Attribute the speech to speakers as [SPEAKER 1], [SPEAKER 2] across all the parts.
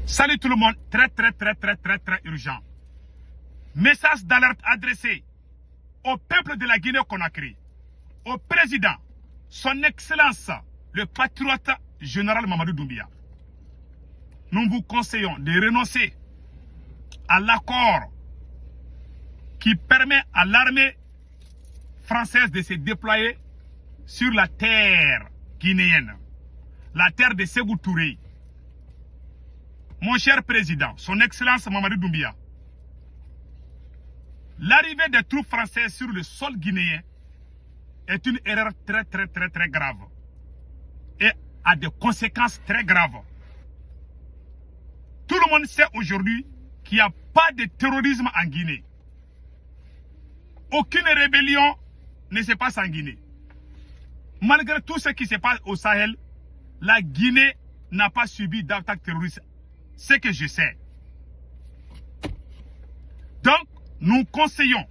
[SPEAKER 1] Salut tout le monde, très urgent. Message d'alerte adressé au peuple de la Guinée-Conakry, au président, son excellence, le patriote général Mamadou Doumbia. Nous vous conseillons de renoncer à l'accord qui permet à l'armée française de se déployer sur la terre guinéenne, la terre de Sékou Touré. Mon cher président, son excellence Mamadou Doumbia, l'arrivée des troupes françaises sur le sol guinéen est une erreur très grave et a des conséquences très graves. Tout le monde sait aujourd'hui qu'il n'y a pas de terrorisme en Guinée. Aucune rébellion ne se passe en Guinée. Malgré tout ce qui se passe au Sahel, la Guinée n'a pas subi d'attaque terroriste. Ce que je sais. Donc, nous conseillons,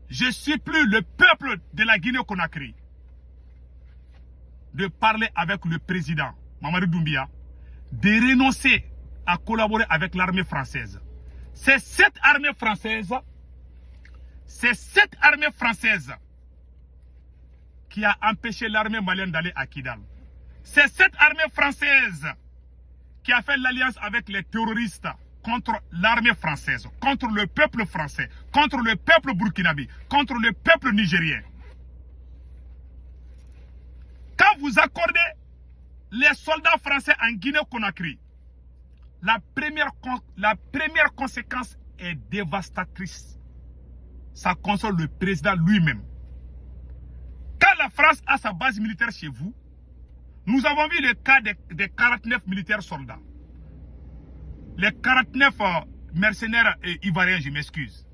[SPEAKER 1] je suis plus le peuple de la Guinée-Conakry, de parler avec le président Mamadou Doumbia, de renoncer à collaborer avec l'armée française. C'est cette armée française qui a empêché l'armée malienne d'aller à Kidal. C'est cette armée française qui a fait l'alliance avec les terroristes contre l'armée française, contre le peuple français, contre le peuple burkinabé, contre le peuple nigérien. Quand vous accordez les soldats français en Guinée-Conakry, la première conséquence est dévastatrice. Ça console le président lui-même. Quand la France a sa base militaire chez vous, nous avons vu le cas des 49 militaires soldats. Les 49 mercenaires ivoiriens, je m'excuse.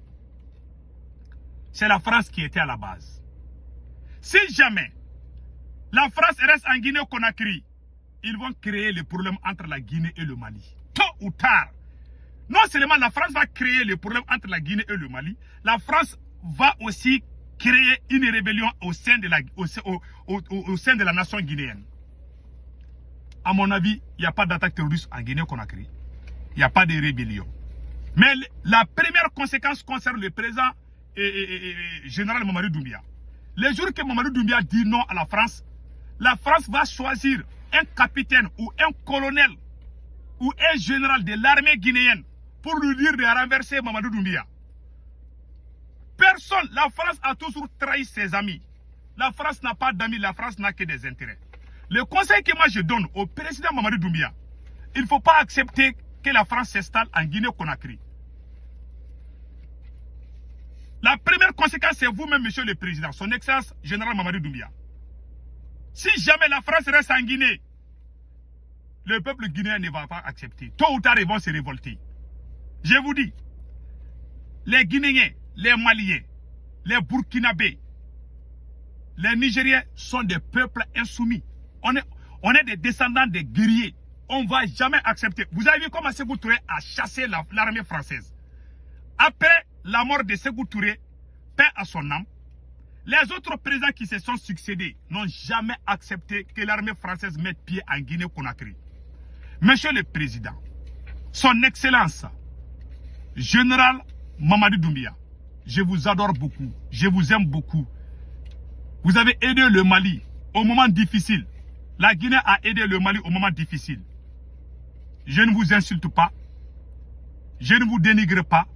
[SPEAKER 1] C'est la France qui était à la base. Si jamais la France reste en Guinée-Conakry, ils vont créer le problème entre la Guinée et le Mali. Tôt ou tard. Non seulement la France va créer le problème entre la Guinée et le Mali, la France va aussi créer une rébellion au sein de la nation guinéenne. À mon avis, il n'y a pas d'attaque terroriste en Guinée-Conakry. Il n'y a pas de rébellion. Mais la première conséquence concerne le président général Mamadou Doumbia. Le jour que Mamadou Doumbia dit non à la France va choisir un capitaine ou un colonel ou un général de l'armée guinéenne pour lui dire de renverser Mamadou Doumbia. Personne, la France a toujours trahi ses amis. La France n'a pas d'amis, la France n'a que des intérêts. Le conseil que moi je donne au président Mamadou Doumbia, il ne faut pas accepter que la France s'installe en Guinée-Conakry. La première conséquence, c'est vous-même, monsieur le président, son excellence général Mamadou Doumbia. Si jamais la France reste en Guinée, le peuple guinéen ne va pas accepter. Tôt ou tard, ils vont se révolter. Je vous dis, les Guinéens, les Maliens, les Burkinabés, les Nigériens sont des peuples insoumis. On est des descendants des guerriers. On ne va jamais accepter. Vous avez vu comment Sékou Touré a chassé l'armée française. Après la mort de Sékou Touré, paix à son âme, les autres présidents qui se sont succédés n'ont jamais accepté que l'armée française mette pied en Guinée-Conakry. Monsieur le Président, son Excellence, Général Mamadou Doumbia, je vous adore beaucoup, je vous aime beaucoup. Vous avez aidé le Mali au moment difficile. La Guinée a aidé le Mali au moment difficile. Je ne vous insulte pas. Je ne vous dénigre pas.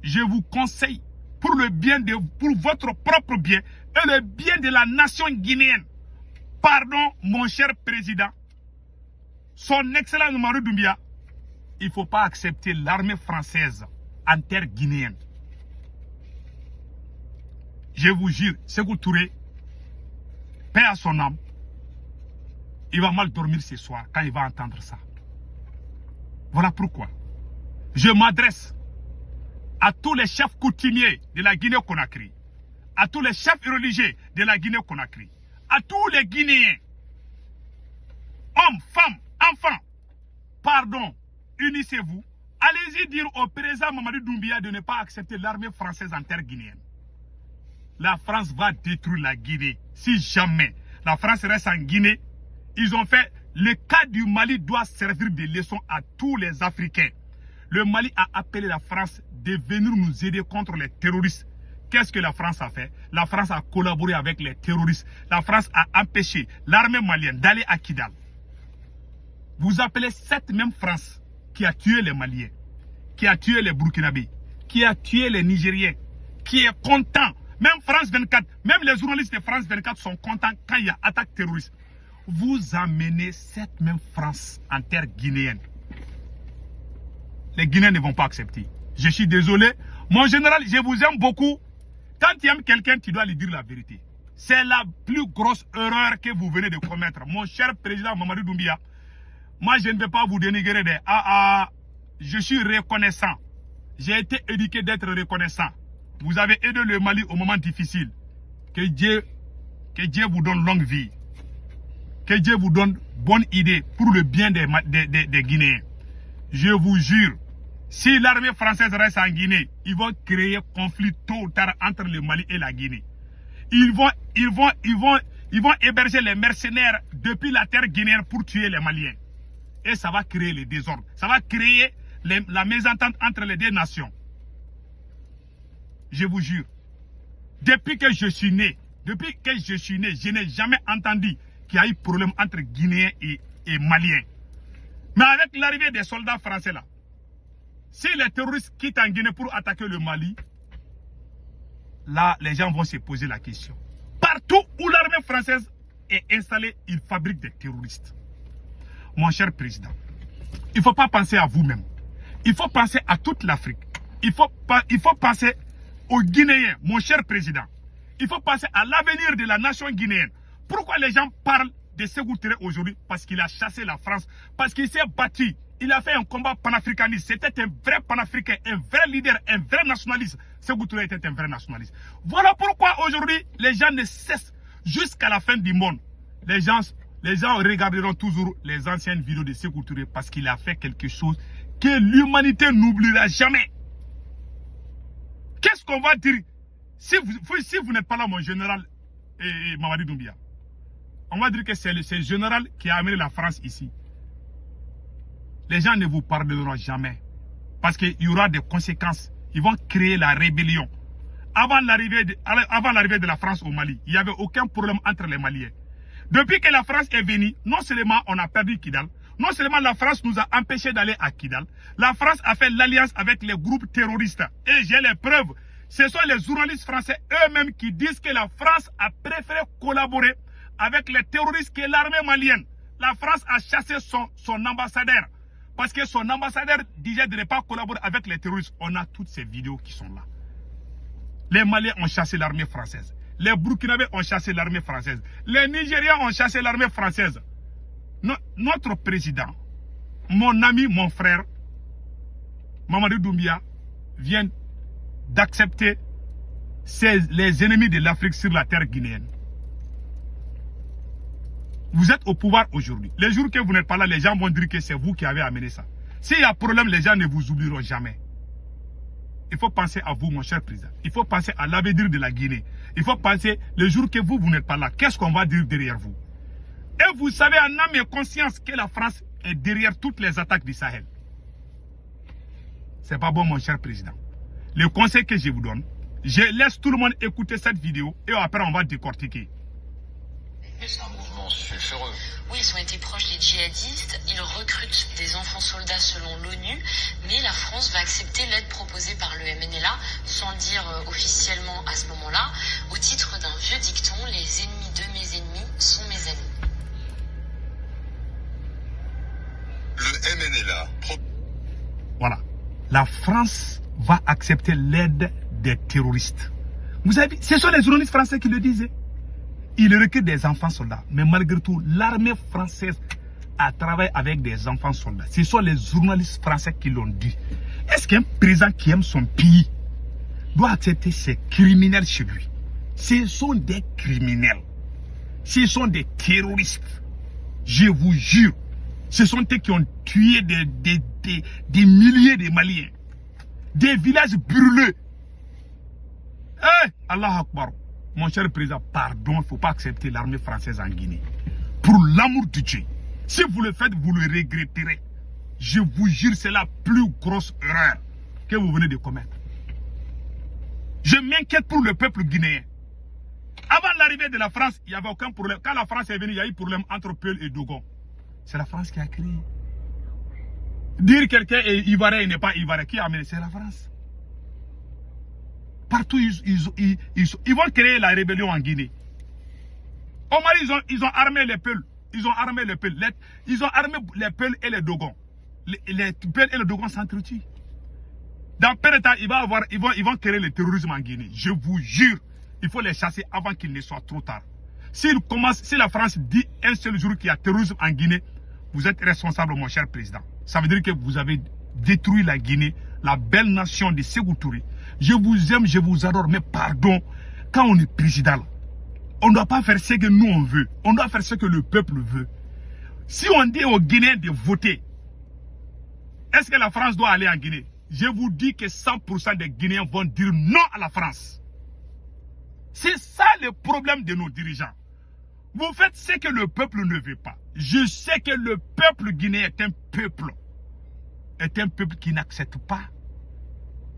[SPEAKER 1] Je vous conseille pour votre propre bien et le bien de la nation guinéenne. Pardon, mon cher président. Son excellence Mamadou Doumbia, il ne faut pas accepter l'armée française en terre guinéenne. Je vous jure, Sékou Touré, paix à son âme, il va mal dormir ce soir quand il va entendre ça. Voilà pourquoi je m'adresse à tous les chefs coutumiers de la Guinée-Conakry, à tous les chefs religieux de la Guinée-Conakry, à tous les Guinéens, hommes, femmes, enfants, pardon, unissez-vous, allez-y dire au président Mamadou Doumbia de ne pas accepter l'armée française en terre guinéenne. La France va détruire la Guinée. Si jamais la France reste en Guinée, ils ont fait Le cas du Mali doit servir de leçon à tous les Africains. Le Mali a appelé la France de venir nous aider contre les terroristes. Qu'est-ce que la France a fait? La France a collaboré avec les terroristes. La France a empêché l'armée malienne d'aller à Kidal. Vous appelez cette même France qui a tué les Maliens, qui a tué les Burkinabés, qui a tué les Nigériens, qui est content. Même France 24, même les journalistes de France 24 sont contents quand il y a attaque terroriste. Vous amenez cette même France en terre guinéenne. Les Guinéens ne vont pas accepter. Je suis désolé. Mon général, je vous aime beaucoup. Quand tu aimes quelqu'un, tu dois lui dire la vérité. C'est la plus grosse erreur que vous venez de commettre. Mon cher président Mamadou Doumbia, moi je ne vais pas vous dénigrer des je suis reconnaissant. J'ai été éduqué d'être reconnaissant. Vous avez aidé le Mali au moment difficile. Que Dieu vous donne longue vie. Que Dieu vous donne bonne idée pour le bien des Guinéens. Je vous jure, si l'armée française reste en Guinée, ils vont créer conflit tôt ou tard entre le Mali et la Guinée. Ils vont héberger les mercenaires depuis la terre guinéenne pour tuer les Maliens. Et ça va créer le désordre. Ça va créer la mésentente entre les deux nations. Je vous jure, depuis que je suis né, je n'ai jamais entendu qu'il y a eu problème entre Guinéens et Maliens. Mais avec l'arrivée des soldats français là, si les terroristes quittent en Guinée pour attaquer le Mali, là, les gens vont se poser la question. Partout où l'armée française est installée, ils fabriquent des terroristes. Mon cher président, il ne faut pas penser à vous-même. Il faut penser à toute l'Afrique. Il faut penser aux Guinéens, mon cher président. Il faut penser à l'avenir de la nation guinéenne. Pourquoi les gens parlent de Sékou Touré aujourd'hui? Parce qu'il a chassé la France, parce qu'il s'est battu. Il a fait un combat panafricaniste. C'était un vrai panafricain, un vrai leader, un vrai nationaliste. Sékou Touré était un vrai nationaliste. Voilà pourquoi aujourd'hui, les gens ne cessent jusqu'à la fin du monde. Les gens regarderont toujours les anciennes vidéos de Sékou Touré parce qu'il a fait quelque chose que l'humanité n'oubliera jamais. Qu'est-ce qu'on va dire si vous n'êtes pas là, mon général Mamadou Doumbia? On va dire que c'est le général qui a amené la France ici. Les gens ne vous pardonneront jamais. Parce qu'il y aura des conséquences. Ils vont créer la rébellion. Avant l'arrivée de la France au Mali, il n'y avait aucun problème entre les Maliens. Depuis que la France est venue, non seulement on a perdu Kidal, non seulement la France nous a empêchés d'aller à Kidal, la France a fait l'alliance avec les groupes terroristes. Et j'ai les preuves. Ce sont les journalistes français eux-mêmes qui disent que la France a préféré collaborer avec les terroristes que l'armée malienne. La France a chassé son ambassadeur. Parce que son ambassadeur disait de ne pas collaborer avec les terroristes. On a toutes ces vidéos qui sont là. Les Maliens ont chassé l'armée française. Les Burkinabés ont chassé l'armée française. Les Nigériens ont chassé l'armée française. Notre président, mon ami, mon frère, Mamadou Doumbia, vient d'accepter les ennemis de l'Afrique sur la terre guinéenne. Vous êtes au pouvoir aujourd'hui. Les jours que vous n'êtes pas là, les gens vont dire que c'est vous qui avez amené ça. S'il y a problème, les gens ne vous oublieront jamais. Il faut penser à vous, mon cher président. Il faut penser à l'avenir de la Guinée. Il faut penser, le jour que vous n'êtes pas là, qu'est-ce qu'on va dire derrière vous? Et vous savez en âme et conscience que la France est derrière toutes les attaques du Sahel. C'est pas bon, mon cher président. Le conseil que je vous donne, je laisse tout le monde écouter cette vidéo et après on va décortiquer.
[SPEAKER 2] C'est un mouvement sulfureux.
[SPEAKER 3] Oui, ils ont été proches des djihadistes, ils recrutent des enfants soldats selon l'ONU, mais la France va accepter l'aide proposée par le MNLA, sans le dire officiellement à ce moment-là, au titre d'un vieux dicton, les ennemis de mes ennemis sont mes ennemis.
[SPEAKER 2] Le MNLA.
[SPEAKER 1] Voilà. La France va accepter l'aide des terroristes. Vous avez vu, ce sont les journalistes français qui le disaient. Ils recrutent des enfants soldats. Mais malgré tout, l'armée française a travaillé avec des enfants soldats. Ce sont les journalistes français qui l'ont dit. Est-ce qu'un président qui aime son pays doit accepter ces criminels chez lui? Ce sont des criminels. Ce sont des terroristes. Je vous jure. Ce sont eux qui ont tué des milliers de Maliens. Des villages brûlés. Eh, Allah Akbar. Mon cher président, pardon, il ne faut pas accepter l'armée française en Guinée. Pour l'amour de Dieu, Si vous le faites, vous le regretterez. Je vous jure, c'est la plus grosse erreur que vous venez de commettre. Je m'inquiète pour le peuple guinéen. Avant l'arrivée de la France, il n'y avait aucun problème. Quand la France est venue, il y a eu problème entre Peul et Dogon. C'est la France qui a créé. Dire quelqu'un est ivoirien, il n'est pas ivoirien. Qui a amené? C'est la France. Partout, ils vont créer la rébellion en Guinée. Au Mali, ils ont armé les Peuls. Ils ont armé les Peuls. Ils ont armé les Peuls et les Dogons. Les Peuls et les Dogons s'entretuent. Dans peu de temps, ils vont créer le terrorisme en Guinée. Je vous jure, il faut les chasser avant qu'il ne soit trop tard. Si la France dit un seul jour qu'il y a terrorisme en Guinée, vous êtes responsable, mon cher président. Ça veut dire que vous avez détruit la Guinée, la belle nation de Sékou Touré. Je vous aime, je vous adore, mais pardon, quand on est président, on ne doit pas faire ce que nous on veut. On doit faire ce que le peuple veut. Si on dit aux Guinéens de voter, est-ce que la France doit aller en Guinée? Je vous dis que 100% des Guinéens vont dire non à la France. C'est ça le problème de nos dirigeants. Vous faites ce que le peuple ne veut pas. Je sais que le peuple guinéen est un peuple qui n'accepte pas,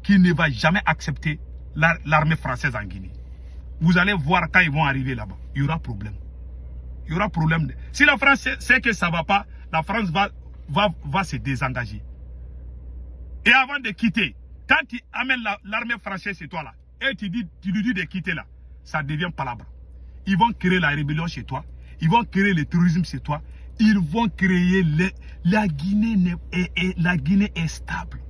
[SPEAKER 1] qui ne va jamais accepter l'armée française en Guinée. Vous allez voir quand ils vont arriver là-bas, il y aura problème. Il y aura problème. Si la France sait que ça ne va pas, la France va se désengager. Et avant de quitter, quand tu amènes l'armée française chez toi là, et tu lui dis de quitter là, ça devient palabre. Ils vont créer la rébellion chez toi, ils vont créer le terrorisme chez toi, ils vont créer la Guinée est stable.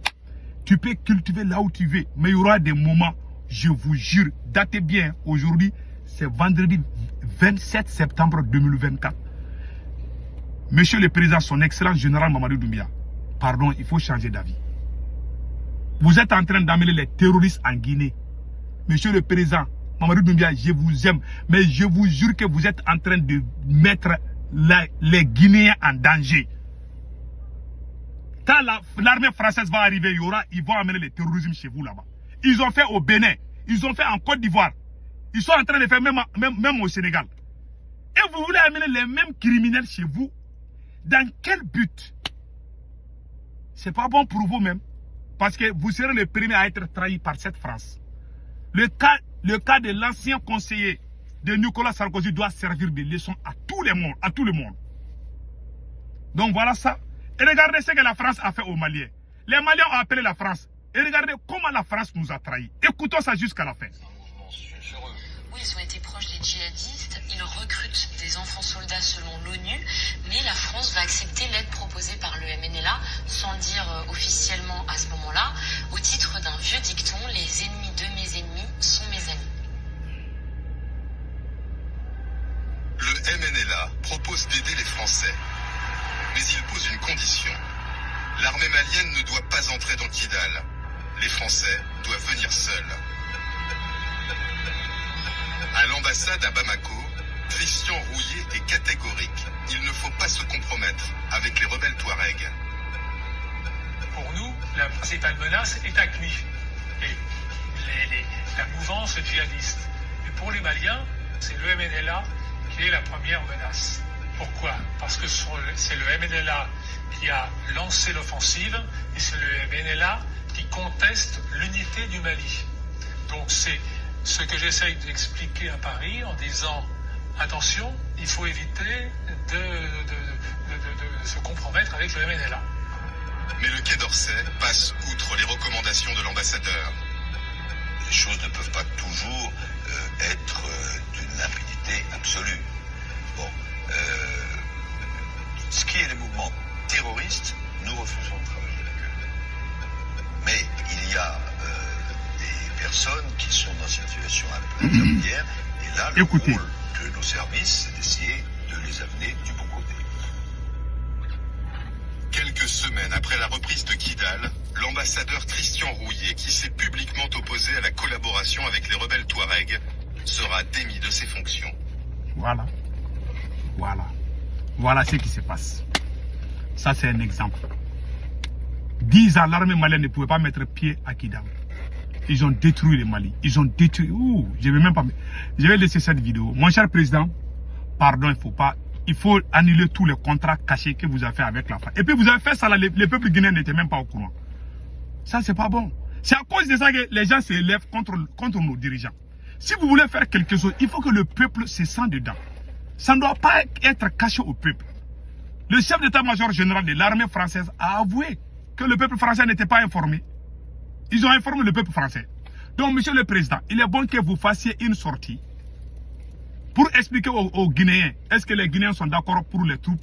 [SPEAKER 1] Tu peux cultiver là où tu veux, mais il y aura des moments, je vous jure, datez bien, aujourd'hui, c'est vendredi 27 septembre 2024. Monsieur le Président, son excellence général Mamadou Doumbia, pardon, il faut changer d'avis. Vous êtes en train d'amener les terroristes en Guinée. Monsieur le Président, Mamadou Doumbia, je vous aime, mais je vous jure que vous êtes en train de mettre les Guinéens en danger. Quand l'armée française va arriver, ils vont amener le terrorisme chez vous là-bas. Ils ont fait au Bénin, ils ont fait en Côte d'Ivoire. Ils sont en train de faire même au Sénégal. Et vous voulez amener les mêmes criminels chez vous? Dans quel but? C'est pas bon pour vous-même. Parce que vous serez le premier à être trahi par cette France. Le cas de l'ancien conseiller de Nicolas Sarkozy doit servir de leçon à tout le monde. Donc voilà ça. Et regardez ce que la France a fait aux Maliens. Les Maliens ont appelé la France. Et regardez comment la France nous a trahis. Écoutons ça jusqu'à la fin.
[SPEAKER 3] Oui, ils ont été proches des djihadistes. Ils recrutent des enfants soldats selon l'ONU. Mais la France va accepter l'aide proposée par le MNLA sans le dire officiellement à ce moment-là. Au titre d'un vieux dicton, les ennemis de mes ennemis sont mes amis.
[SPEAKER 2] Le MNLA propose d'aider les Français. Mais il pose une condition. L'armée malienne ne doit pas entrer dans Kidal. Les Français doivent venir seuls. À l'ambassade à Bamako, Christian Rouillet est catégorique. Il ne faut pas se compromettre avec les rebelles Touaregs.
[SPEAKER 4] Pour nous, la principale menace est AQMI et la mouvance djihadiste. Et pour les Maliens, c'est le MNLA qui est la première menace. Pourquoi? Parce que c'est le MNLA qui a lancé l'offensive et c'est le MNLA qui conteste l'unité du Mali. Donc c'est ce que j'essaye d'expliquer à Paris en disant attention, il faut éviter de se compromettre avec le MNLA.
[SPEAKER 2] Mais le Quai d'Orsay passe outre les recommandations de l'ambassadeur.
[SPEAKER 5] Les choses ne peuvent pas toujours être d'une limpidité absolue. Bon, ce qui est les mouvements terroristes, nous refusons de travailler avec eux. Mais il y a des personnes qui sont dans cette situation un peu intermédiaire, et là, le rôle de nos services, c'est d'essayer de les amener du bon côté.
[SPEAKER 2] Quelques semaines après la reprise de Kidal, l'ambassadeur Christian Rouillet, qui s'est publiquement opposé à la collaboration avec les rebelles Touaregs, sera démis de ses fonctions.
[SPEAKER 1] Voilà. Voilà ce qui se passe. Ça, c'est un exemple. 10 ans, l'armée malienne ne pouvait pas mettre pied à Kidal. Ils ont détruit le Mali. Ils ont détruit... je vais laisser cette vidéo. Mon cher président, pardon, il ne faut pas il faut annuler tous les contrats cachés que vous avez fait avec la France. Et puis vous avez fait ça, là, les peuples guinéens n'étaient même pas au courant. Ça, c'est pas bon. C'est à cause de ça que les gens se lèvent contre nos dirigeants. Si vous voulez faire quelque chose, il faut que le peuple se sente dedans. Ça ne doit pas être caché au peuple. Le chef d'état-major général de l'armée française a avoué que le peuple français n'était pas informé. Ils ont informé le peuple français. Donc, monsieur le président, il est bon que vous fassiez une sortie pour expliquer aux Guinéens, est-ce que les Guinéens sont d'accord pour les troupes,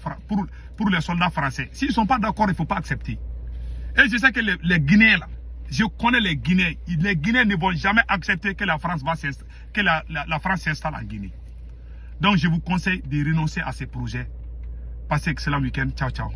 [SPEAKER 1] pour les soldats français. S'ils ne sont pas d'accord, il ne faut pas accepter. Et je sais que les Guinéens, là, je connais les Guinéens. Les Guinéens ne vont jamais accepter que la France s'installe en Guinée. Donc, je vous conseille de renoncer à ces projets. Passez un excellent week-end. Ciao, ciao.